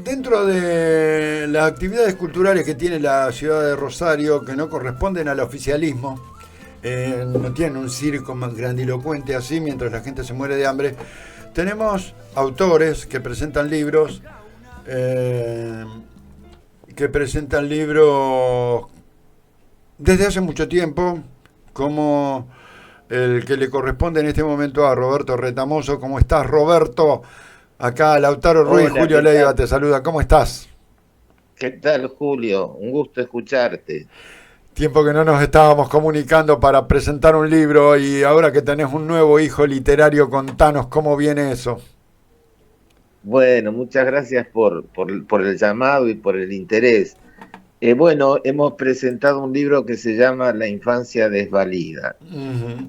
Dentro de las actividades culturales que tiene la ciudad de Rosario, que no corresponden al oficialismo, no tienen un circo más grandilocuente así mientras la gente se muere de hambre, tenemos autores eh, que presentan libros desde hace mucho tiempo, como el que le corresponde en este momento a Roberto Retamoso. ¿Cómo estás, Roberto? Acá Lautaro Ruiz, Hola, Julio ¿qué Leiva tal? te saluda. ¿Cómo estás? ¿Qué tal, Julio? Un gusto escucharte. Tiempo que no nos estábamos comunicando para presentar un libro y ahora que tenés un nuevo hijo literario, contanos cómo viene eso. Bueno, muchas gracias por el llamado y por el interés. Bueno, hemos presentado un libro que se llama La infancia desvalida, Ujú.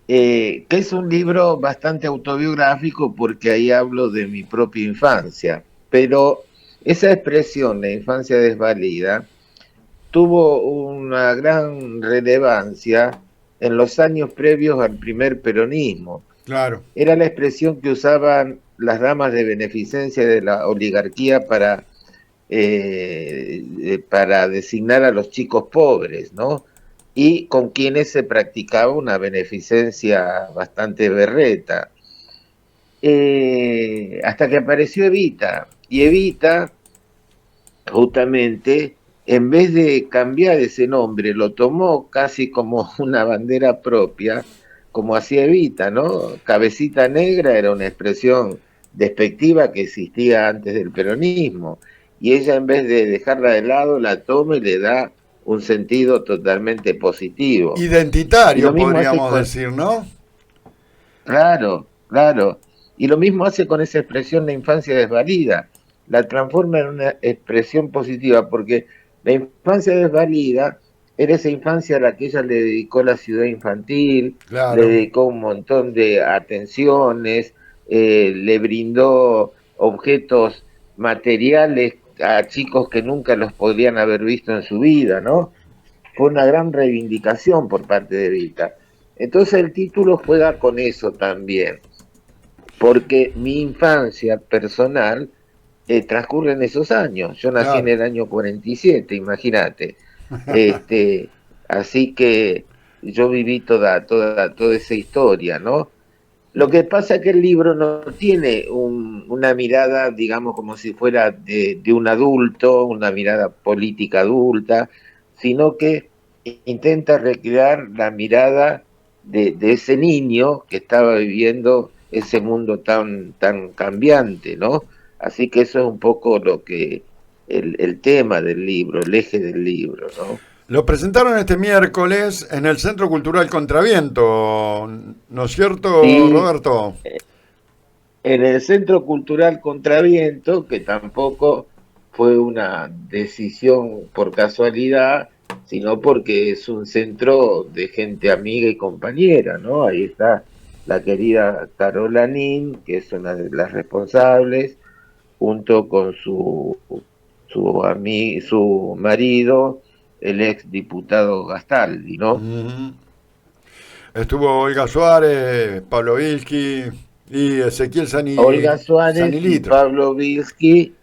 que es un libro bastante autobiográfico porque ahí hablo de mi propia infancia, pero esa expresión, la infancia desvalida, tuvo una gran relevancia en los años previos al primer peronismo. Claro. Era la expresión que usaban las damas de beneficencia de la oligarquía para designar a los chicos pobres, ¿no? Y con quienes se practicaba una beneficencia bastante berreta. Hasta que apareció Evita, y Evita, justamente, en vez de cambiar ese nombre, lo tomó casi como una bandera propia, como hacía Evita, ¿no? Cabecita negra era una expresión despectiva que existía antes del peronismo, y ella en vez de dejarla de lado, la toma y le da un sentido totalmente positivo. Y lo Identitario, mismo hace podríamos con, decir, ¿no? claro, claro, y lo mismo hace con esa expresión la infancia desvalida, la transforma en una expresión positiva, porque la infancia desvalida era esa infancia a la que ella le dedicó la ciudad infantil, le Claro. dedicó un montón de atenciones, le brindó objetos materiales a chicos que nunca los podrían haber visto en su vida, ¿no? Fue una gran reivindicación por parte de Vita. Entonces el título juega con eso también, porque mi infancia personal transcurre en esos años. Yo nací en Claro. el año 47, imagínate. Este, así que yo viví toda esa historia, ¿no? Lo que pasa es que el libro no tiene una mirada, digamos, como si fuera de un adulto, una mirada política adulta, sino que intenta recrear la mirada de ese niño que estaba viviendo ese mundo tan cambiante, ¿no? Así que eso es un poco el tema del libro, el eje del libro, ¿no? Lo presentaron este miércoles en el Centro Cultural Contraviento, ¿no es cierto, Sí, Roberto? en el Centro Cultural Contraviento, que tampoco fue una decisión por casualidad, sino porque es un centro de gente amiga y compañera, ¿no? Ahí está la querida Carola Nin, que es una de las responsables, junto con su marido, el ex diputado Gastaldi, ¿no? Ujú. Estuvo Olga Suárez, Pablo Vilsky y Ezequiel Olga Suárez y Sanilitro. Pablo Vilsky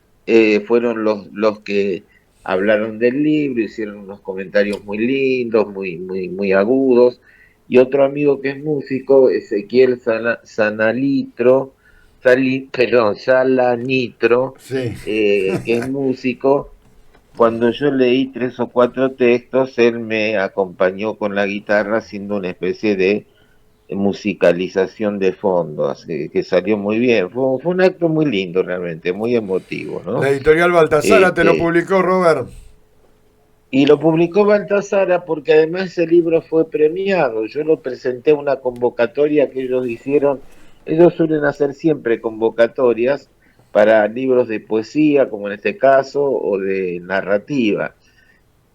fueron los que hablaron del libro, hicieron unos comentarios muy lindos, muy agudos. Y otro amigo que es músico, Ezequiel Sanalitro, perdón, Salanitro, Sí. que es músico, cuando yo leí tres o cuatro textos, él me acompañó con la guitarra haciendo una especie de musicalización de fondo, así que salió muy bien. Fue un acto muy lindo realmente, muy emotivo, La ¿no? editorial Baltasara te lo Este, publicó, Robert. y lo publicó Baltasara porque además ese libro fue premiado. Yo lo presenté a una convocatoria que ellos hicieron. Ellos suelen hacer siempre convocatorias para libros de poesía, como en este caso, o de narrativa.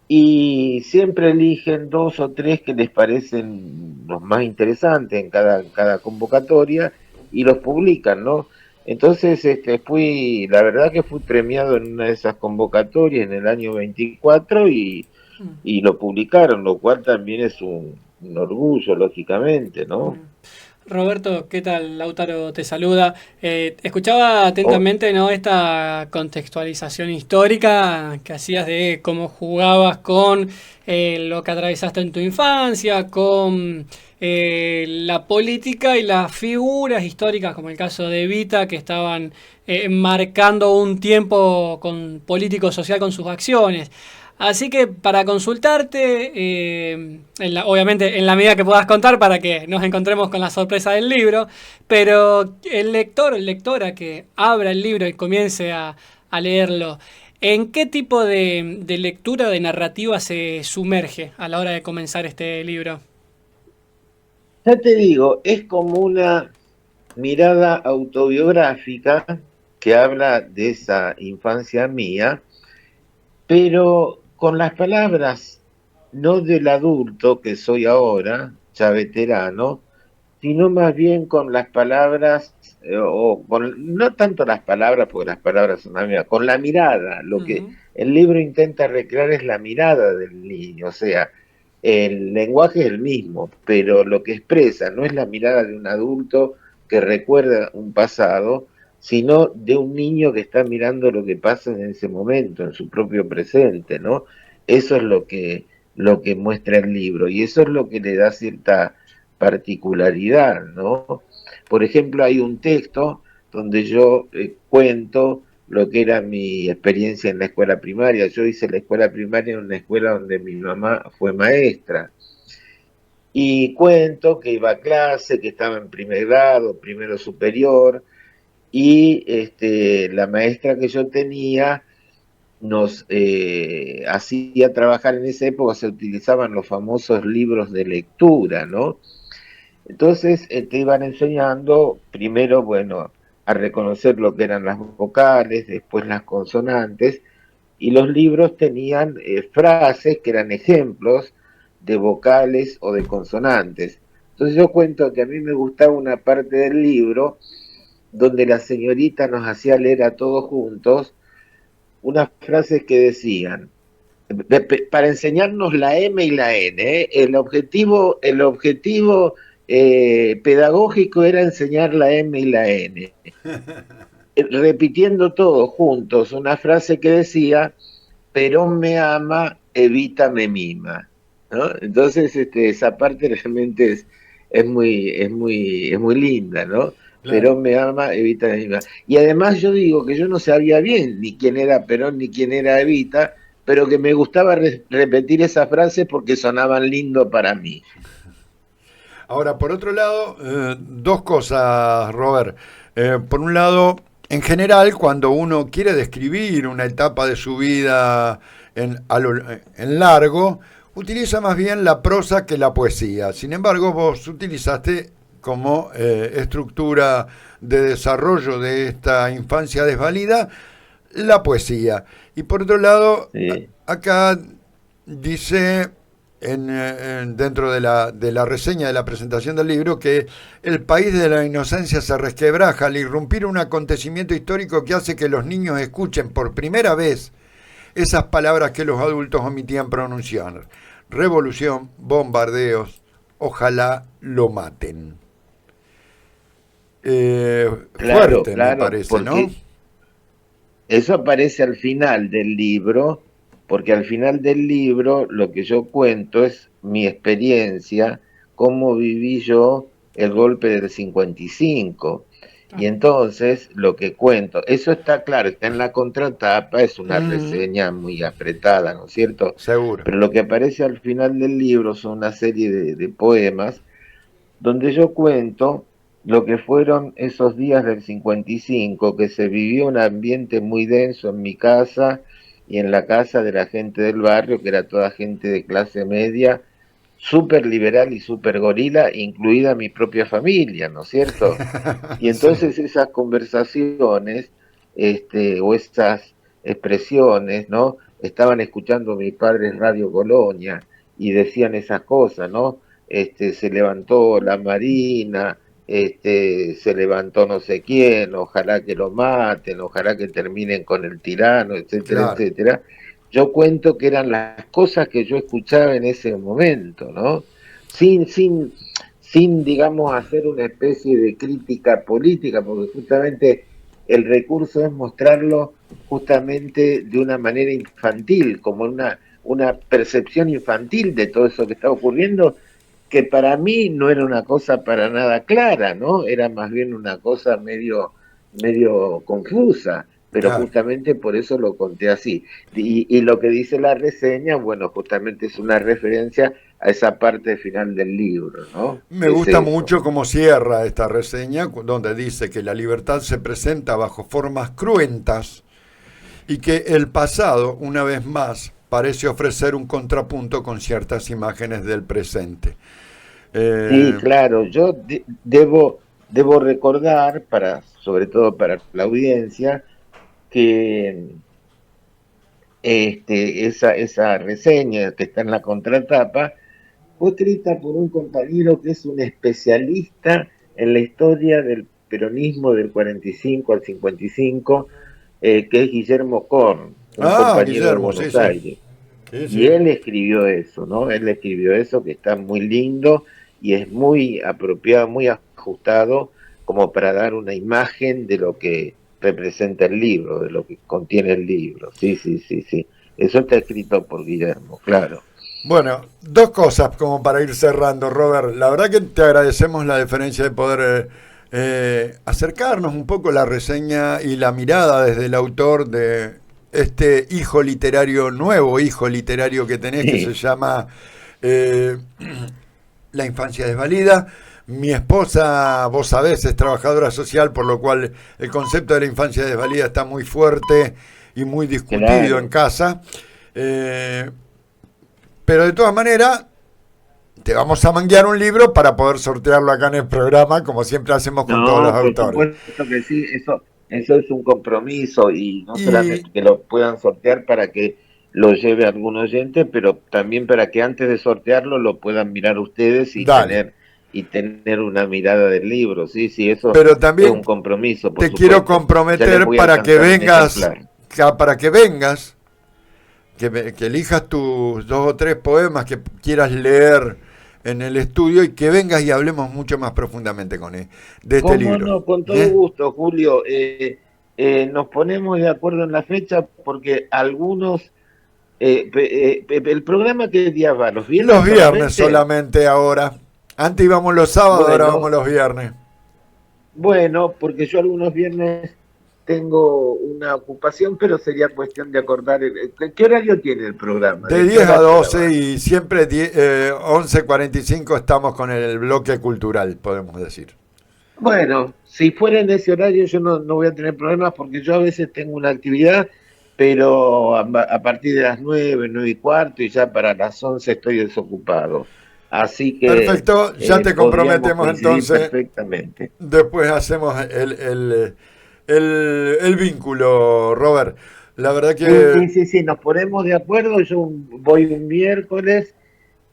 Y siempre eligen dos o tres que les parecen los más interesantes en cada convocatoria y los publican, ¿no? Entonces, la verdad que fui premiado en una de esas convocatorias en el año 24 y lo publicaron, lo cual también es un orgullo, lógicamente, ¿no? Roberto, ¿qué tal? Lautaro te saluda. Escuchaba Oh, atentamente, ¿no?, esta contextualización histórica que hacías de cómo jugabas con lo que atravesaste en tu infancia, con la política y las figuras históricas, como el caso de Evita, que estaban marcando un tiempo con político social con sus acciones. Así que para consultarte, obviamente en la medida que puedas contar para que nos encontremos con la sorpresa del libro, pero el lector o lectora que abra el libro y comience a leerlo, ¿en qué tipo de lectura, de narrativa se sumerge a la hora de comenzar este libro? ya te digo, es como una mirada autobiográfica que habla de esa infancia mía, pero con las palabras no del adulto que soy ahora, ya veterano, sino más bien con las palabras, o con, no tanto las palabras, porque las palabras son las mías, con la mirada. Lo que Ujú. el libro intenta recrear es la mirada del niño, o sea, el lenguaje es el mismo, pero lo que expresa no es la mirada de un adulto que recuerda un pasado, sino de un niño que está mirando lo que pasa en ese momento, en su propio presente, ¿no? Eso es lo que muestra el libro y eso es lo que le da cierta particularidad, ¿no? Por ejemplo, hay un texto donde yo cuento lo que era mi experiencia en la escuela primaria. Yo hice la escuela primaria en una escuela donde mi mamá fue maestra. Y cuento que iba a clase, que estaba en primer grado, primero superior, y la maestra que yo tenía nos hacía trabajar en esa época, se utilizaban los famosos libros de lectura, ¿no? Entonces te iban enseñando primero, bueno, a reconocer lo que eran las vocales, después las consonantes, y los libros tenían frases que eran ejemplos de vocales o de consonantes. Entonces yo cuento que a mí me gustaba una parte del libro donde la señorita nos hacía leer a todos juntos unas frases que decían, para enseñarnos la M y la N. El objetivo pedagógico era enseñar la M y la N. Repitiendo todos juntos una frase que decía, Perón me ama, Evita me mima. ¿No? Entonces, esa parte realmente es muy linda, ¿no? Claro. Perón me ama, Evita me mima. Y además yo digo que yo no sabía bien ni quién era Perón ni quién era Evita, pero que me gustaba repetir esa frase porque sonaban lindo para mí. Ahora, por otro lado, dos cosas, Robert. Por un lado, en general, cuando uno quiere describir una etapa de su vida en largo, utiliza más bien la prosa que la poesía. Sin embargo, vos utilizaste como estructura de desarrollo de esta infancia desvalida la poesía. Y por otro lado, Sí. acá dice dentro de la reseña de la presentación del libro que el país de la inocencia se resquebraja al irrumpir un acontecimiento histórico que hace que los niños escuchen por primera vez esas palabras que los adultos omitían pronunciar. Revolución, bombardeos, ojalá lo maten. Claro, Fuerte me claro, parece, ¿no? porque eso aparece al final del libro, porque al final del libro lo que yo cuento es mi experiencia, cómo viví yo el golpe del 55. Y Claro. entonces lo que cuento, eso está claro, está en la contratapa, es una Ujú. reseña muy apretada, ¿no es cierto? Seguro. Pero lo que aparece al final del libro son una serie de poemas donde yo cuento lo que fueron esos días del 55, que se vivió un ambiente muy denso en mi casa y en la casa de la gente del barrio, que era toda gente de clase media, súper liberal y súper gorila, incluida mi propia familia, ¿no es cierto? Y Sí, entonces esas conversaciones, o esas expresiones, ¿no? Estaban escuchando mis padres Radio Colonia y decían esas cosas, ¿no? Se levantó la Marina, se levantó no sé quién, ojalá que lo maten, ojalá que terminen con el tirano, etcétera, claro. etcétera. Yo cuento que eran las cosas que yo escuchaba en ese momento, ¿no? Sin, sin, sin, digamos, hacer una especie de crítica política, porque justamente el recurso es mostrarlo justamente de una manera infantil, como una percepción infantil de todo eso que está ocurriendo, que para mí no era una cosa para nada clara, ¿no? Era más bien una cosa medio confusa, pero Claro. justamente por eso lo conté así. Y lo que dice la reseña, bueno, justamente es una referencia a esa parte final del libro, ¿no? Me Es gusta eso. mucho cómo cierra esta reseña, donde dice que la libertad se presenta bajo formas cruentas y que el pasado, una vez más, parece ofrecer un contrapunto con ciertas imágenes del presente. Sí, Eh, claro, yo debo recordar, sobre todo para la audiencia, que esa reseña que está en la contratapa fue escrita por un compañero que es un especialista en la historia del peronismo del 45 al 55, que es Guillermo Korn, un compañero de Guillermo, sí, Buenos sí. Aires. Sí, Y sí. él escribió eso, ¿no? Él escribió eso que está muy lindo y es muy apropiado, muy ajustado como para dar una imagen de lo que representa el libro, de lo que contiene el libro. Sí, sí, sí, sí. Eso está escrito por Guillermo, claro. Bueno, dos cosas como para ir cerrando, Robert. La verdad que te agradecemos la deferencia de poder acercarnos un poco la reseña y la mirada desde el autor de este hijo literario, nuevo hijo literario que tenés, que se Sí, llama eh, La infancia desvalida. Mi esposa, vos sabés, es trabajadora social, por lo cual el concepto de la infancia desvalida está muy fuerte y muy discutido en claro. casa. Eh, pero de todas maneras, te vamos a manguear un libro para poder sortearlo acá en el programa, como siempre hacemos con todos los No, por autores. supuesto que sí, eso es un compromiso y no Y solamente que lo puedan sortear para que lo lleve algún oyente, pero también para que antes de sortearlo lo puedan mirar ustedes dale. y tener una mirada del libro. Sí, sí, eso Pero es también un compromiso, por te quiero supuesto. Ya les comprometer voy a para que alcanzar un vengas, ejemplar. para que vengas, que elijas tus 2 o 3 poemas que quieras leer en el estudio y que vengas y hablemos mucho más profundamente de este ¿Cómo libro. no? Con todo ¿Eh? gusto, Julio. Nos ponemos de acuerdo en la fecha porque algunos el programa que día va, ¿los Los viernes viernes solamente? solamente ahora. Antes íbamos los sábados, ahora vamos Bueno, los viernes. bueno, porque yo algunos viernes tengo una ocupación, pero sería cuestión de acordar. ¿Qué horario tiene el programa? De ¿De qué 10 a hora a qué hora 12 va? y siempre 11:45 estamos con el bloque cultural, podemos decir. Bueno, si fuera en ese horario yo no voy a tener problemas porque yo a veces tengo una actividad, pero a partir de las 9, 9:15 y ya para las 11 estoy desocupado. Así que Perfecto, ya te podríamos comprometemos coincidir entonces. perfectamente. Después hacemos el vínculo, Robert. La verdad que Sí, sí, sí, nos ponemos de acuerdo. Yo voy un miércoles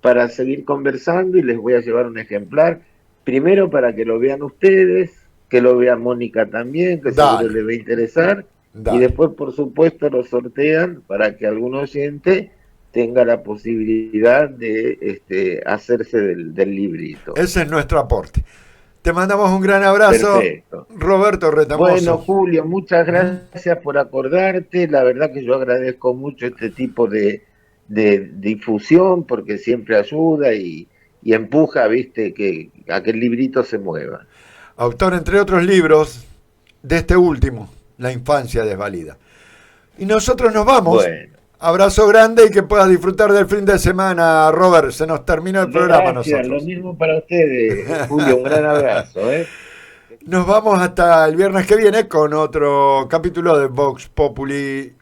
para seguir conversando y les voy a llevar un ejemplar. Primero para que lo vean ustedes, que lo vea Mónica también, que seguro dale, le va a interesar. Y dale. después, por supuesto, lo sortean para que algún oyente tenga la posibilidad de hacerse del librito. Ese es nuestro aporte. Te mandamos un gran abrazo, Perfecto. Roberto Bueno, Retamoso. Julio, muchas ¿Mm? gracias por acordarte. La verdad que yo agradezco mucho este tipo de difusión porque siempre ayuda y empuja, viste, a que el librito se mueva. Autor, entre otros libros, de este último, La infancia desvalida. Y nosotros nos vamos. Bueno, Abrazo grande y que puedas disfrutar del fin de semana, Robert. Se nos terminó el programa a gracias. Lo nosotros. mismo para ustedes, Julio. Un gran abrazo, ¿eh? Nos vamos hasta el viernes que viene con otro capítulo de Vox Populi